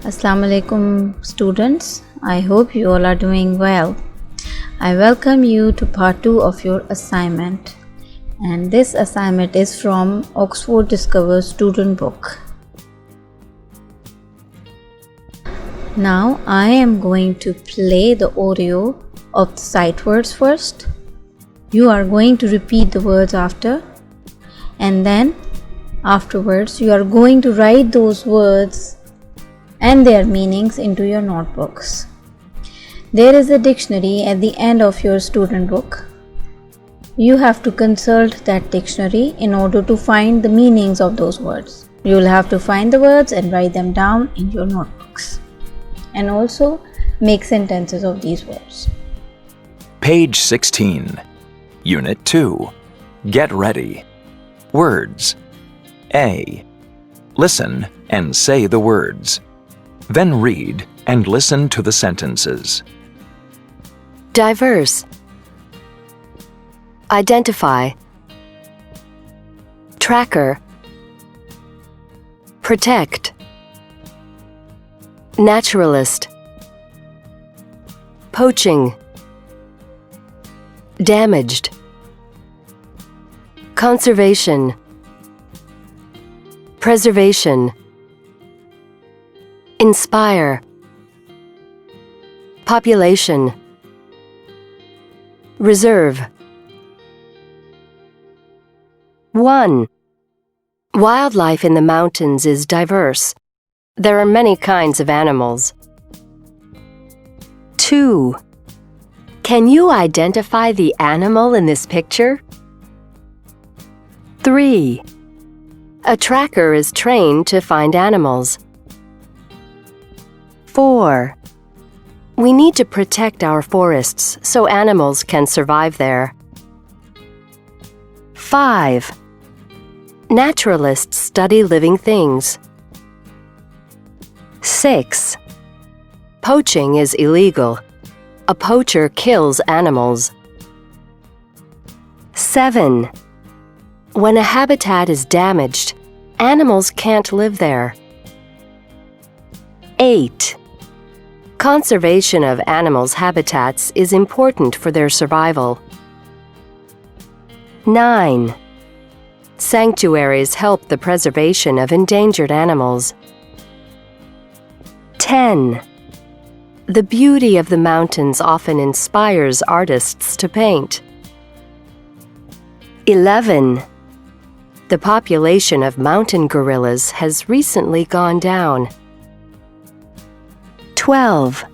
Assalamu alaikum students. I hope you all are doing well. I welcome you to part 2 of your assignment, and this assignment is from Oxford Discover student book. Now I am going to play the audio of the sight words first. You are going to repeat the words after, and then afterwards you are going to write those words and their meanings into your notebooks. There is a dictionary at the end of your student book. You have to consult that dictionary in order to find the meanings of those words. You will have to find the words and write them down in your notebooks, and also make sentences of these words. Page 16, Unit 2. Get ready. Words. A. Listen and say the words. Then read and listen to the sentences. Diverse. Identify. Tracker. Protect. Naturalist. Poaching. Damaged. Conservation. Preservation. Inspire. Population. Reserve. 1. Wildlife in the mountains is diverse. There are many kinds of animals. 2. Can you identify the animal in this picture? 3. A tracker is trained to find animals. 4. We need to protect our forests so animals can survive there. 5. Naturalists study living things. 6. Poaching is illegal. A poacher kills animals. 7. When a habitat is damaged, animals can't live there. 8. Conservation of animals' habitats is important for their survival. 9. Sanctuaries help the preservation of endangered animals. 10. The beauty of the mountains often inspires artists to paint. 11. The population of mountain gorillas has recently gone down. 12.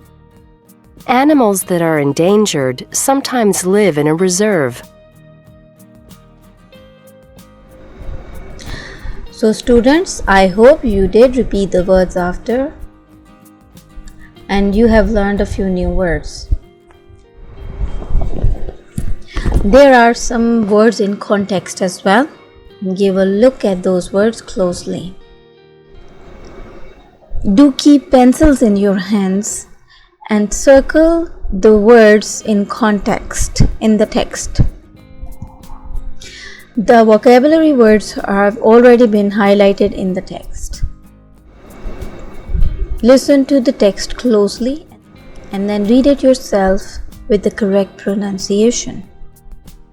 Animals that are endangered sometimes live in a reserve. So students, I hope you did repeat the words after and you have learned a few new words. There are some words in context as well. Give a look at those words closely. Do keep pencils in your hands and circle the words in context in the text. The vocabulary words have already been highlighted in the text. Listen to the text closely and then read it yourself with the correct pronunciation.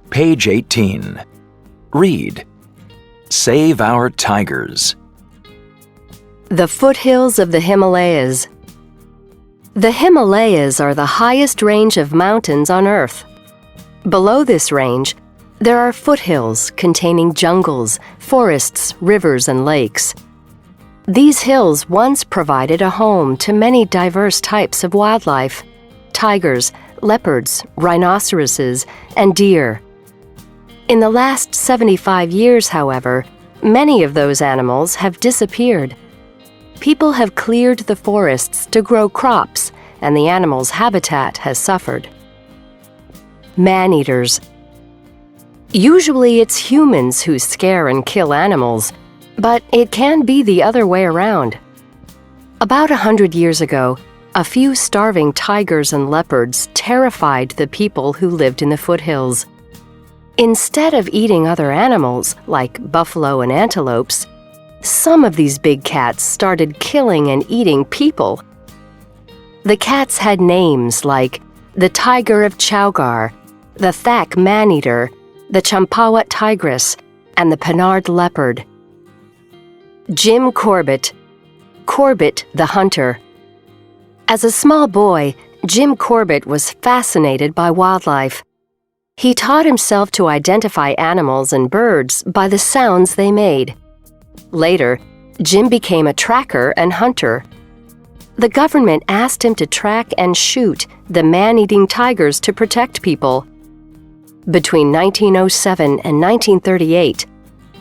Page 18. Read. Save our tigers. The foothills of the Himalayas. The Himalayas are the highest range of mountains on Earth. Below this range, there are foothills containing jungles, forests, rivers, and lakes. These hills once provided a home to many diverse types of wildlife: tigers, leopards, rhinoceroses, and deer. In the last 75 years, however, many of those animals have disappeared. People have cleared the forests to grow crops, and the animals' habitat has suffered. Man-eaters. Usually it's humans who scare and kill animals, but it can be the other way around. About 100 years ago, a few starving tigers and leopards terrified the people who lived in the foothills. Instead of eating other animals, like buffalo and antelopes, some of these big cats started killing and eating people. The cats had names like the tiger of Chowgar, the Thak man-eater, the Champawat tigress, and the Penard leopard. Jim Corbett, Corbett the hunter. As a small boy, Jim Corbett was fascinated by wildlife. He taught himself to identify animals and birds by the sounds they made. Later, Jim became a tracker and hunter. The government asked him to track and shoot the man-eating tigers to protect people. Between 1907 and 1938,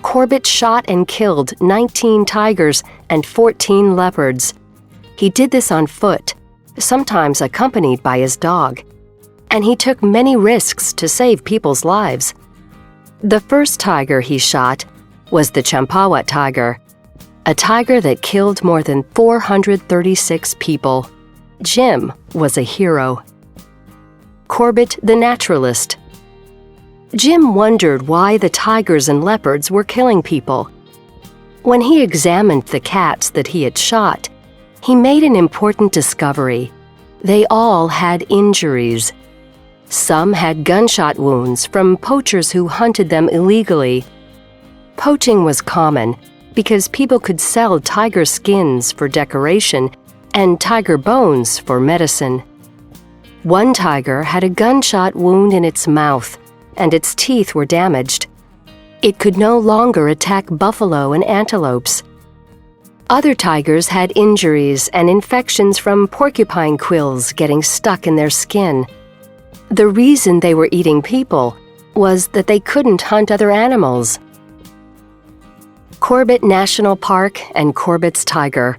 Corbett shot and killed 19 tigers and 14 leopards. He did this on foot, sometimes accompanied by his dog, and he took many risks to save people's lives. The first tiger he shot was the Champawat tiger, a tiger that killed more than 436 people. Jim was a hero. Corbett the naturalist. Jim wondered why the tigers and leopards were killing people. When he examined the cats that he had shot, he made an important discovery. They all had injuries. Some had gunshot wounds from poachers who hunted them illegally. Poaching was common because people could sell tiger skins for decoration and tiger bones for medicine. One tiger had a gunshot wound in its mouth, and its teeth were damaged. It could no longer attack buffalo and antelopes. Other tigers had injuries and infections from porcupine quills getting stuck in their skin. The reason they were eating people was that they couldn't hunt other animals. Corbett National Park and Corbett's tiger.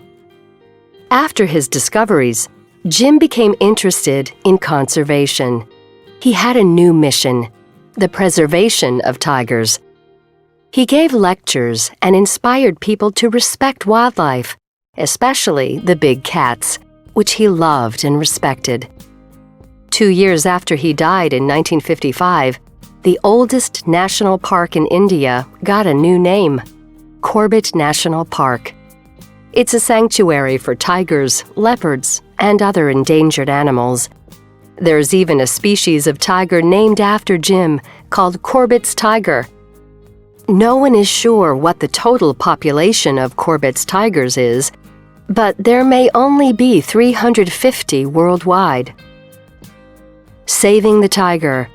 After his discoveries, Jim became interested in conservation. He had a new mission: the preservation of tigers. He gave lectures and inspired people to respect wildlife, especially the big cats, which he loved and respected. 2 years after he died in 1955, the oldest national park in India got a new name: Corbett National Park. It's a sanctuary for tigers, leopards, and other endangered animals. There's even a species of tiger named after Jim called Corbett's tiger. No one is sure what the total population of Corbett's tigers is, but there may only be 350 worldwide. Saving the tiger.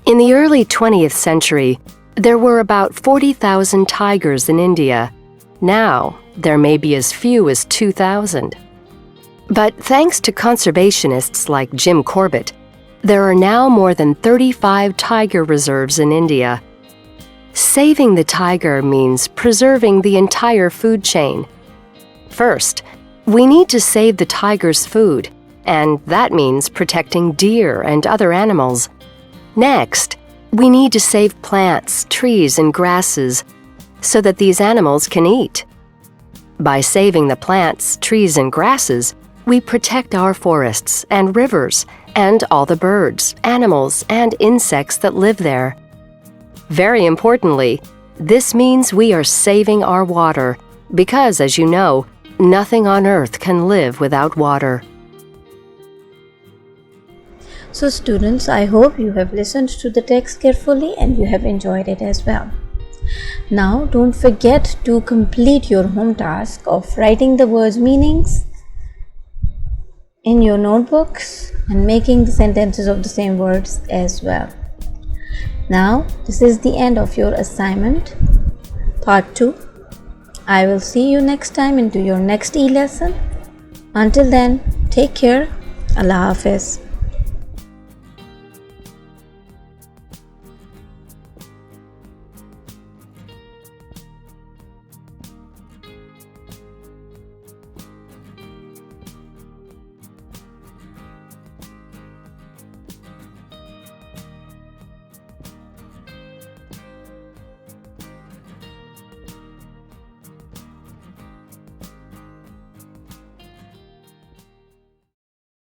In the early 20th century, there were about 40,000 tigers in India. Now, there may be as few as 2,000. But thanks to conservationists like Jim Corbett, there are now more than 35 tiger reserves in India. Saving the tiger means preserving the entire food chain. First, we need to save the tiger's food, and that means protecting deer and other animals. Next, we need to save plants, trees, and grasses so that these animals can eat. By saving the plants, trees, and grasses, we protect our forests and rivers and all the birds, animals, and insects that live there. Very importantly, this means we are saving our water because, as you know, nothing on earth can live without water. So students, I hope you have listened to the text carefully and you have enjoyed it as well. Now don't forget to complete your home task of writing the words' meanings in your notebooks and making the sentences of the same words as well. Now this is the end of your assignment, part 2. I will see you next time into your next e-lesson. Until then, take care. Allah Hafiz.